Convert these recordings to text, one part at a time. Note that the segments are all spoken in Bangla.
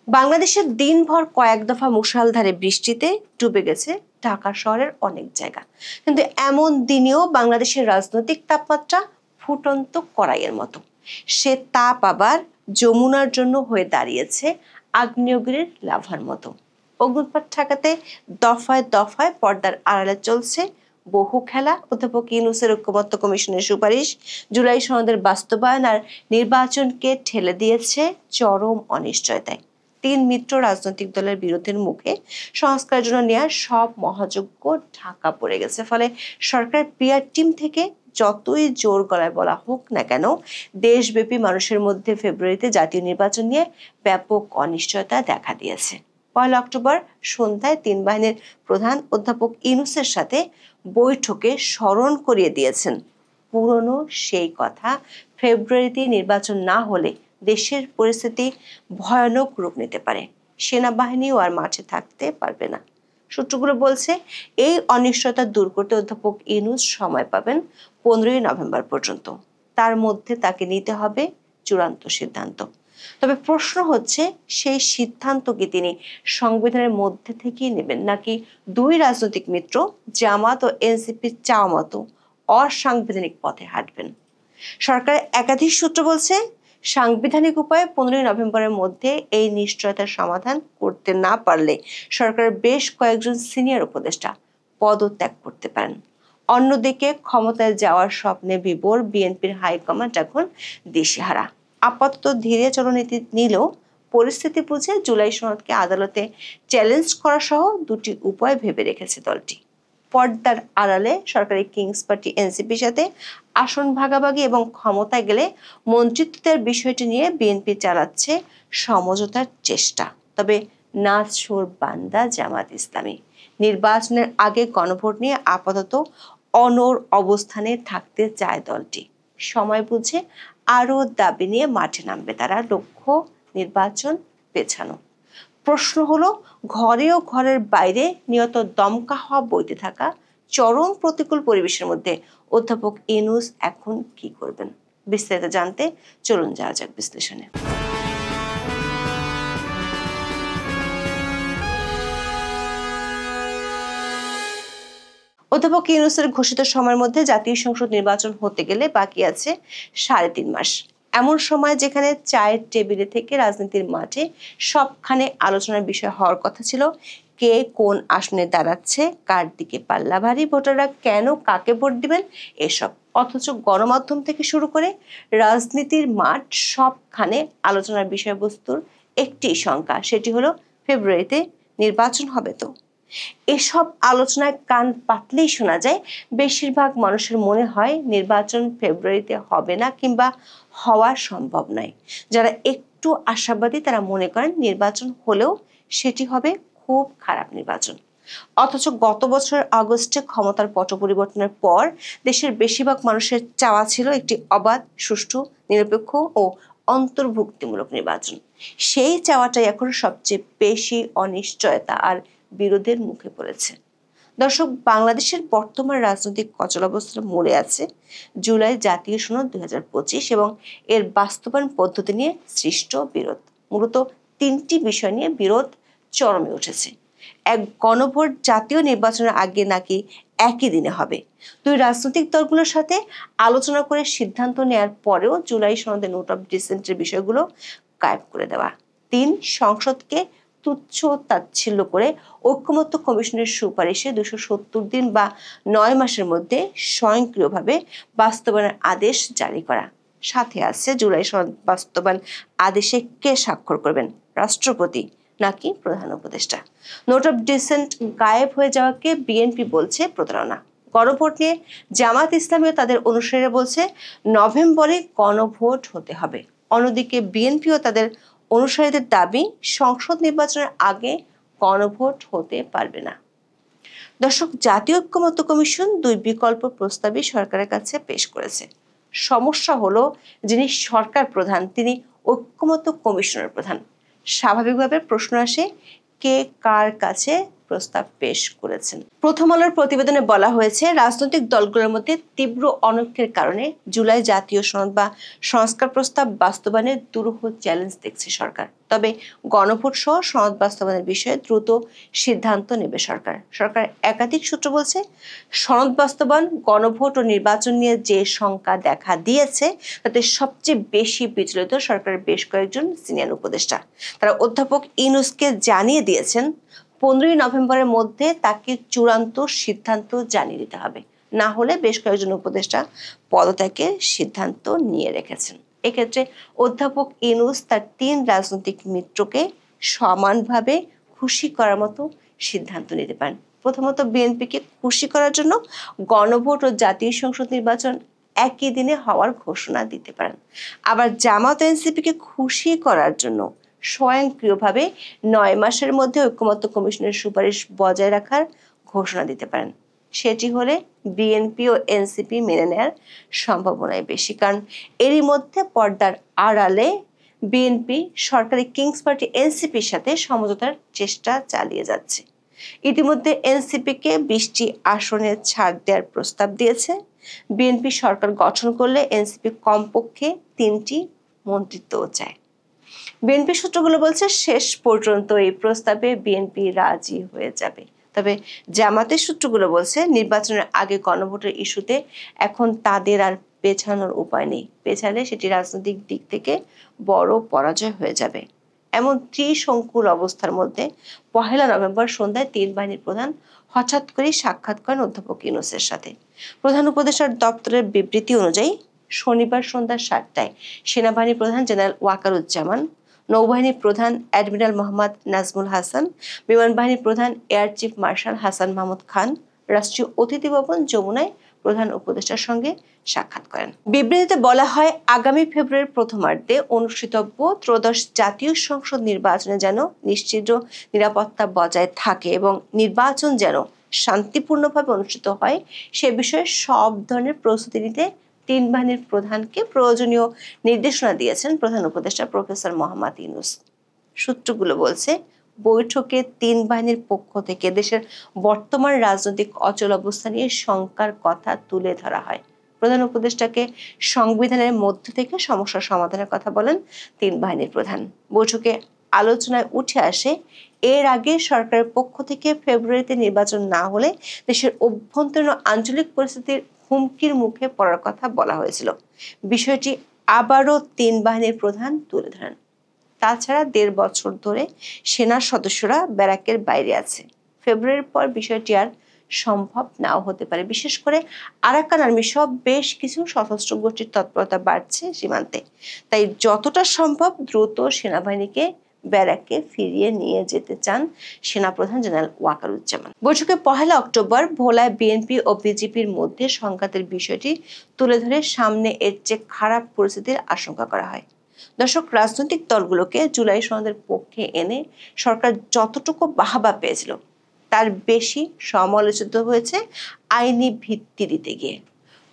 বাংলাদেশের দিনভর কয়েক দফা মুষলধারে বৃষ্টিতে ডুবে গেছে ঢাকা শহরের অনেক জায়গা। কিন্তু এমন দিনেও বাংলাদেশের রাজনৈতিক তাপমাত্রা ফুটন্ত কড়াইয়ের মতো। সে তাপ আবার যমুনার জন্য হয়ে দাঁড়িয়েছে আগ্নেয়গিরির লাভার মতো। অগ্নুৎপাত ঠেকাতে দফায় দফায় পর্দার আড়ালে চলছে বহু খেলা। অধ্যাপক ইউনূসের ঐকমত্য কমিশনের সুপারিশ, জুলাই সনদের বাস্তবায়ন আর নির্বাচনকে ঠেলে দিয়েছে চরম অনিশ্চয়তায়। তিন মিত্র রাজনৈতিক দলের বিরোধের মুখে সংস্কারের জন্য নেওয়া সব মহাযজ্ঞ ঢাকা পড়ে গেছে। ফলে সরকারের পিআর টিম থেকে যতই জোর গলায় বলা হোক না কেন, দেশব্যাপী মানুষের মধ্যে ফেব্রুয়ারিতে জাতীয় নির্বাচন নিয়ে ব্যাপক অনিশ্চয়তা দেখা দিয়েছে। 1 অক্টোবর সন্ধ্যায় তিন বাহিনীর প্রধান অধ্যাপক ইউনূসের সাথে বৈঠকে স্মরণ করিয়ে দিয়েছেন পুরনো সেই কথা, ফেব্রুয়ারিতে নির্বাচন না হলে দেশের পরিস্থিতি ভয়ানক রূপ নিতে পারে। সেনাবাহিনীও আর মাঠে থাকতে পারবে না। সূত্রগুলো বলছে এই অনিশ্চয়তা দূর করতে অধ্যাপক ইউনূস সময় পাবেন 15 নভেম্বর পর্যন্ত। তার মধ্যে তাকে নিতে হবে চূড়ান্ত সিদ্ধান্ত। তবে প্রশ্ন হচ্ছে, সেই সিদ্ধান্ত কি তিনি সংবিধানের মধ্যে থেকেই নেবেন, নাকি দুই রাজনৈতিক মিত্র জামাত ও এনসিপির চাওয়া মতো অসাংবিধানিক পথে হাঁটবেন? সরকারের একাধিক সূত্র বলছে, সাংবিধানিক উপায়ে 15 নভেম্বরের মধ্যে এই নিশ্চয়তার সমাধান করতে না পারলে সরকারের বেশ কয়েকজন সিনিয়র উপদেষ্টা পদত্যাগ করতে পারেন। অন্যদিকে ক্ষমতায় যাওয়ার স্বপ্নে বিভোর বিএনপির হাইকমান্ড এখন দিশেহারা। আপাতত ধীরে চলনীতি নিলেও পরিস্থিতি বুঝে জুলাই সনদকে আদালতে চ্যালেঞ্জ করা সহ দুটি উপায় ভেবে রেখেছে দলটি। পর্দার আড়ালে সরকারি কিংস পার্টি এনসিপির সাথে আসন ভাগাভাগি এবং ক্ষমতায় গেলে মন্ত্রিত্বের বিষয়টি নিয়ে বিএনপি চালাচ্ছে সমঝোতার চেষ্টা। তবে নাচ সুর বান্দা জামাত ইসলামী নির্বাচনের আগে গণভোট নিয়ে আপাতত অনড় অবস্থানে থাকতে চায় দলটি। সময় বুঝে আরও দাবি নিয়ে মাঠে নামবে তারা, লক্ষ্য নির্বাচন পেছানো। প্রশ্ন হলো, ঘরে ও ঘরের বাইরে নিয়ত দমকা হওয়া বইতে থাকা চরম প্রতিকূল পরিবেশের মধ্যে অধ্যাপক ইউনূস এখন কি করবেন? বিস্তারিত জানতে চলুন যাওয়া যাক বিশ্লেষণে। অধ্যাপক ইউনূসের ঘোষিত সময়ের মধ্যে জাতীয় সংসদ নির্বাচন হতে গেলে বাকি আছে 3.5 মাস। এমন সময় যেখানে চায়ের টেবিলে থেকে রাজনীতির মাঠে সবখানে আলোচনার বিষয় হওয়ার কথা ছিল কে কোন আসনে দাঁড়াচ্ছে, কার দিকে পাল্লা ভারী, ভোটাররা কেন কাকে ভোট দিবেন, এসব। অথচ গণমাধ্যম থেকে শুরু করে রাজনীতির মাঠ সবখানে আলোচনার বিষয়বস্তুর একটি শঙ্কা, সেটি হলো ফেব্রুয়ারিতে নির্বাচন হবে তো। এসব আলোচনায় কান পাতলেই শোনা যায় বেশিরভাগ মানুষের মনে হয় নির্বাচন ফেব্রুয়ারিতে হবে না কিংবা হওয়া সম্ভব নয়। যারা একটু আশাবাদী তারা মনে করেন নির্বাচন হলেও সেটি হবে খুব খারাপ নির্বাচন। অথচ গত বছর আগস্টে ক্ষমতার পট পরিবর্তনের পর দেশের বেশিরভাগ মানুষের চাওয়া ছিল একটি অবাধ, সুষ্ঠু, নিরপেক্ষ ও অন্তর্ভুক্তিমূলক নির্বাচন। সেই চাওয়াটাই এখন সবচেয়ে বেশি অনিশ্চয়তা আর বিরোধের মুখে পড়েছে। দর্শক, বাংলাদেশের বর্তমান রাজনৈতিক অচলাবস্থা মরে আছে জুলাই জাতীয় সনদ 2025 এবং এর বাস্তবায়ন পদ্ধতি নিয়ে সৃষ্ট বিরোধ। মূলত তিনটি বিষয় নিয়ে বিরোধ চরমে উঠেছে। এক, গণভোট জাতীয় নির্বাচনের আগে নাকি একই দিনে হবে। দুই, রাজনৈতিক দলগুলোর সাথে আলোচনা করে সিদ্ধান্ত নেওয়ার পরেও জুলাই সনদে নোট অফ ডিসেন্টের বিষয়গুলো গায়েব করে দেওয়া। 3, সংসদকে তুচ্ছ তাচ্ছিল্য করে ঐকমত্য কমিশনের সুপারিশে 270 দিন বা 9 মাসের মধ্যে স্বয়ংক্রিয়ভাবে বাস্তবায়নের আদেশ জারি করা। সাথে আছে জুলাই সনদ বাস্তবায়ন আদেশে কে স্বাক্ষর করবেন, রাষ্ট্রপতি নাকি প্রধান উপদেষ্টা। নোট অফ ডিসেন্ট গায়েব হয়ে যাওয়াকে বিএনপি বলছে প্রতারণা। গণভোট নিয়ে জামাত ইসলামী ও তাদের অনুসারীরা বলছে নভেম্বরে গণভোট হতে হবে। অন্যদিকে বিএনপি ও তাদের অনুসারীদের দাবি সংসদ নির্বাচনের আগে গণভোট হতে পারবে না। দর্শক, জাতীয় ঐকমত্য কমিশন দুই বিকল্প প্রস্তাবই সরকারের কাছে পেশ করেছে। সমস্যা হলো, যিনি সরকার প্রধান তিনি ঐকমত্য কমিশনের প্রধান। স্বাভাবিকভাবে প্রশ্ন আসে, কে কার কাছে প্রস্তাব পেশ করেছেন। প্রথম আলোর প্রতিবেদনে বলা হয়েছে, রাজনৈতিক দলগুলোর মধ্যে তীব্র অনৈক্যের কারণে জুলাই জাতীয় সনদ বা সংস্কার প্রস্তাব বাস্তবায়নের দুরূহ চ্যালেঞ্জ দেখছে সরকার। তবে গণভোট সহ সনদ বাস্তবায়নের বিষয়ে দ্রুত সিদ্ধান্ত নেবে সরকার। সরকার একাধিক সূত্র বলছে, সনদ বাস্তবায়ন, গণভোট ও নির্বাচন নিয়ে যে শঙ্কা দেখা দিয়েছে তাতে সবচেয়ে বেশি বিচলিত সরকারের বেশ কয়েকজন সিনিয়র উপদেষ্টা। তারা অধ্যাপক ইউনূসকে জানিয়ে দিয়েছেন 15ই নভেম্বরের মধ্যে তাকে চূড়ান্ত সিদ্ধান্ত জানিয়ে দিতে হবে, না হলে বেশ কয়েকজন উপদেষ্টা পদত্যাগের সিদ্ধান্ত নিয়ে রেখেছেন। এক্ষেত্রে অধ্যাপক ইউনূস তার 3 রাজনৈতিক মিত্রকে সমানভাবে খুশি করার মতো সিদ্ধান্ত নিতে পারেন। প্রথমত, বিএনপিকে খুশি করার জন্য গণভোট ও জাতীয় সংসদ নির্বাচন একই দিনে হওয়ার ঘোষণা দিতে পারেন। আবার জামাত এনসিপিকে খুশি করার জন্য স্বয়ংক্রিয়ভাবে 9 মাসের মধ্যে ঐকমত্য কমিশনের সুপারিশ বজায় রাখার ঘোষণা দিতে পারেন। সেটি হলে বিএনপি ও এনসিপি মেনে নেওয়ার সম্ভাবনাই বেশি, কারণ এরই মধ্যে পর্দার আড়ালে বিএনপি সরকারি কিংস পার্টি এনসিপির সাথে সমঝোতার চেষ্টা চালিয়ে যাচ্ছে। ইতিমধ্যে এনসিপিকে 20টি আসনে ছাড় দেওয়ার প্রস্তাব দিয়েছে। বিএনপি সরকার গঠন করলে এনসিপি কমপক্ষে 3টি মন্ত্রিত্বও চায়। বিএনপি সূত্রগুলো বলছে, শেষ পর্যন্ত এই প্রস্তাবে বিএনপি রাজি হয়ে যাবে। তবে জামাতের সূত্রগুলো বলছে, নির্বাচনের আগে গণভোটের ইস্যুতে এখন তাদের আর পেছানোর উপায় নেই। পেছালে সেটি রাজনৈতিক দিক থেকে বড় পরাজয় হয়ে যাবে। এমন ত্রিশঙ্কুল অবস্থার মধ্যে 1 নভেম্বর সন্ধ্যায় 3 বাহিনীর প্রধান হঠাৎ করে সাক্ষাৎ করেন অধ্যাপক ইউনূসের সাথে। প্রধান উপদেষ্টার দপ্তরের বিবৃতি অনুযায়ী শনিবার সন্ধ্যা 7টায় সেনাবাহিনী প্রধান জেনারেল ওয়াকারুজ্জামান, নৌবাহিনী প্রধান অ্যাডমিরাল মোহাম্মদ নাজমুল হাসান, বিমান বাহিনী প্রধান air chief marshal Hasan Mahmud Khan রাষ্ট্রীয় অতিথি ভবন যমুনায় প্রধান উপদেষ্টার সঙ্গে সাক্ষাৎ করেন। বিবৃতিতে বলা হয়, আগামী ফেব্রুয়ারির প্রথমার্ধে অনুষ্ঠিতব্য ত্রয়োদশ জাতীয় সংসদ নির্বাচনে যেন নিশ্চিত নিরাপত্তা বজায় থাকে এবং নির্বাচন যেন শান্তিপূর্ণভাবে অনুষ্ঠিত হয় সে বিষয়ে সব ধরনের প্রস্তুতি নিতে 3 বাহিনীর প্রধানকে প্রয়োজনীয় নির্দেশনা দিয়েছেন প্রধান উপদেষ্টা প্রফেসর মোহাম্মদ ইউনূস। সূত্রগুলো বলছে, বৈঠকে 3 বাহিনীর পক্ষ থেকে দেশের বর্তমান রাজনৈতিক অচল অবস্থা নিয়ে শঙ্কার কথা তুলে ধরা হয়। প্রধান উপদেষ্টাকে সংবিধানের মধ্য থেকে সমস্যা সমাধানের কথা বলেন 3 বাহিনীর প্রধান। বৈঠকে আলোচনায় উঠে আসে, এর আগে সরকারের পক্ষ থেকে ফেব্রুয়ারিতে নির্বাচন না হলে দেশের অভ্যন্তরীণ আঞ্চলিক পরিস্থিতির হুমকির মুখে পড়ার কথা বলা হয়েছিল। বিষয়টি আবারও 3 বাহিনীর প্রধান তুলে ধরেন। তাছাড়া 1.5 বছর ধরে সেনার সদস্যরা ব্যারাকের বাইরে আছে। ফেব্রুয়ারির পর বিষয়টি আর সম্ভব নাও হতে পারে। বিশেষ করে আরাকান আর্মি সহ বেশ কিছু সশস্ত্র গোষ্ঠীর তৎপরতা বাড়ছে সীমান্তে। তাই যতটা সম্ভব দ্রুত সেনাবাহিনীকে ব্যারাকে ফিরিয়ে নিয়ে যেতে চান সেনাপ্রধান জেনারেল ওয়াকারুজ্জামান। বৈঠকে 1 অক্টোবর ভোলায় বিএনপি ও বিজেপির মধ্যে সংঘাতের বিষয়টি তুলে ধরে সামনে এর চেয়ে খারাপ পরিস্থিতির আশঙ্কা করা হয়। দর্শক, রাজনৈতিক দলগুলোকে জুলাই সনদের পক্ষে এনে সরকার যতটুকু বাহবা পেয়েছিল তার বেশি সমালোচিত হয়েছে আইনি ভিত্তি দিতে গিয়ে।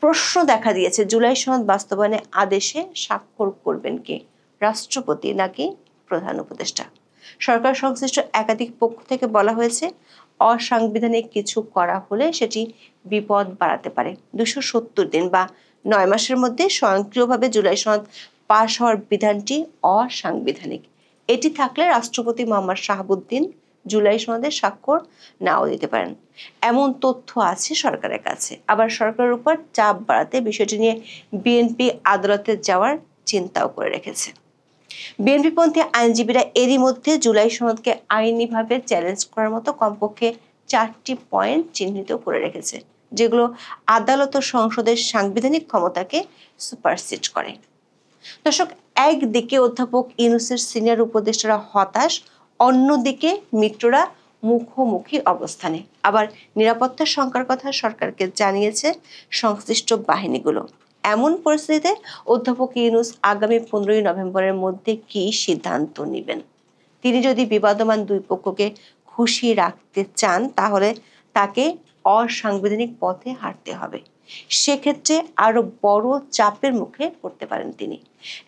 প্রশ্ন দেখা দিয়েছে, জুলাই সনদ বাস্তবায়নে আদেশে স্বাক্ষর করবেন কে, রাষ্ট্রপতি নাকি প্রধান উপদেষ্টা? সরকার সংশ্লিষ্ট একাধিক পক্ষ থেকে বলা হয়েছে, অসাংবিধানিক কিছু করা হলে সেটি বিপদ বাড়াতে পারে। 270 দিন বা 9 মাসের মধ্যে স্বয়ংক্রিয়ভাবে জুলাই সনদ পাশ হওয়ার বিধানটি অসাংবিধানিক। এটি থাকলে রাষ্ট্রপতি মোহাম্মদ শাহাবুদ্দিন জুলাই সনদে স্বাক্ষর নাও দিতে পারেন, এমন তথ্য আছে সরকারের কাছে। আবার সরকারের উপর চাপ বাড়াতে বিষয়টি নিয়ে বিএনপি আদালতে যাওয়ার চিন্তাও করে রেখেছে। বিএনপিপন্থী আইনজীবীরা এরই মধ্যে জুলাই সনদকে আইনিভাবে চ্যালেঞ্জ করার মতো কমপক্ষে 4টি পয়েন্ট চিহ্নিত করে রেখেছে, যেগুলো আদালত ও সংসদের সাংবিধানিক ক্ষমতাকে সুপারসিড করে। দর্শক, একদিকে অধ্যাপক ইউনূসের সিনিয়র উপদেষ্টারা হতাশ, অন্যদিকে মিত্ররা মুখোমুখি অবস্থানে। আবার নিরাপত্তার শঙ্কার কথা সরকারকে জানিয়েছে সংশ্লিষ্ট বাহিনীগুলো। এমন পরিস্থিতিতে অধ্যাপক ইউনূস আগামী 15ই নভেম্বরের মধ্যে কি সিদ্ধান্ত নেবেন? তিনি যদি বিবাদমান 2 পক্ষকে খুশি রাখতে চান তাহলে তাকে অসাংবিধানিক পথে হাঁটতে হবে। সেক্ষেত্রে আরো বড় চাপের মুখে পড়তে পারেন তিনি,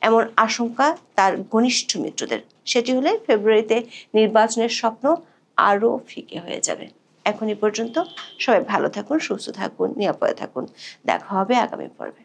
এমন আশঙ্কা তার ঘনিষ্ঠ মিত্রদের। সেটি হলে ফেব্রুয়ারিতে নির্বাচনের স্বপ্ন আরও ফিকে হয়ে যাবে। এখনই পর্যন্ত সবাই ভালো থাকুন, সুস্থ থাকুন, নিরাপদে থাকুন। দেখা হবে আগামী পর্বে।